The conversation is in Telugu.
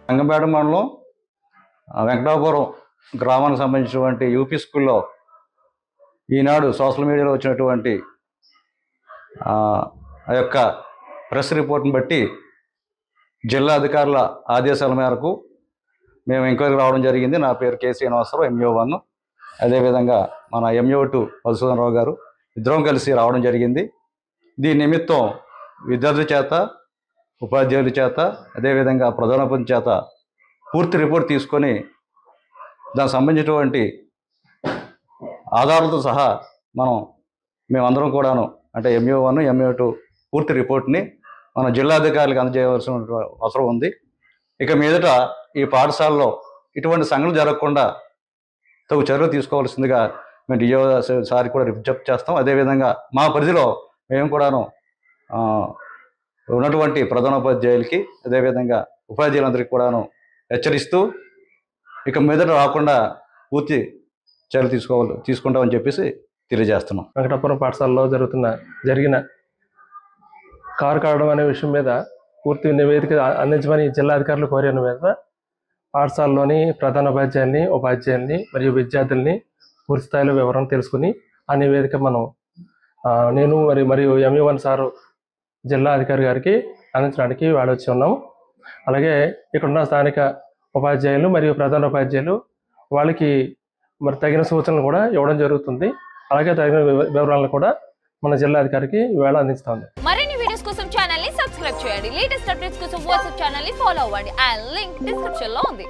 రంగంపేట మండలం వెంకటాపురం గ్రామానికి సంబంధించినటువంటి యూపీ స్కూల్లో ఈనాడు సోషల్ మీడియాలో వచ్చినటువంటి ఆ యొక్క ప్రెస్ రిపోర్ట్ని బట్టి జిల్లా అధికారుల ఆదేశాల మేరకు మేము ఎంక్వైరీకి రావడం జరిగింది. నా పేరు కె శ్రీనివాసరావు, MO1. అదేవిధంగా మన MO2 మధుసూదనరావు గారు ఇద్దరం కలిసి రావడం జరిగింది. దీని నిమిత్తం విద్యార్థుల చేత, ఉపాధ్యాయుల చేత, అదేవిధంగా ప్రధానోపాధ్యాయుల చేత పూర్తి రిపోర్ట్ తీసుకొని దానికి సంబంధించినటువంటి ఆధారాలతో సహా మేమందరం కూడాను అంటే MO1, MO2 పూర్తి రిపోర్ట్ని మన జిల్లా అధికారులకు అందజేయవలసిన అవసరం ఉంది. ఇక మీదట ఈ పాఠశాలలో ఇటువంటి సంఘటనలు జరగకుండా తగు చర్యలు తీసుకోవాల్సిందిగా మేము డిఓ సార్ కూడా విజ్ఞప్తి చేస్తాం. అదేవిధంగా మా పరిధిలో మేము కూడాను ఉన్నటువంటి ప్రధానోపాధ్యాయులకి, అదేవిధంగా ఉపాధ్యాయులందరికీ కూడాను హెచ్చరిస్తూ ఇక మీదట రాకుండా పూర్తి చర్యలు తీసుకుంటామని చెప్పేసి తెలియజేస్తున్నాం. వెంకటాపురం పాఠశాలలో జరిగిన కారు కావడం అనే విషయం మీద పూర్తి నివేదిక అందించమని జిల్లా అధికారులు కోరిన మీద పాఠశాలలోని ప్రధానోపాధ్యాయుల్ని, ఉపాధ్యాయుల్ని మరియు విద్యార్థుల్ని పూర్తి స్థాయిలో వివరణ తెలుసుకుని ఆ నివేదిక నేను మరియు MO1 సారు జిల్లా అధికారి గారికి అందించడానికి వాడొచ్చి ఉన్నాము. అలాగే ఇక్కడున్న స్థానిక ఉపాధ్యాయులు మరియు ప్రధానోపాధ్యాయులు వాళ్ళకి తగిన సూచనలు కూడా ఇవ్వడం జరుగుతుంది. అలాగే తగిన వివరాలను కూడా మన జిల్లా అధికారికి ఇవాళ అందిస్తుంది. మరిన్ని వీడియోస్ కోసం ఛానల్ ని సబ్స్క్రైబ్ చేయండి. లేటెస్ట్ అప్డేట్స్ కోసం వాట్సాప్ ఛానల్ ని ఫాలో అవ్వండి. ఆ లింక్ డిస్క్రిప్షన్ లో ఉంది.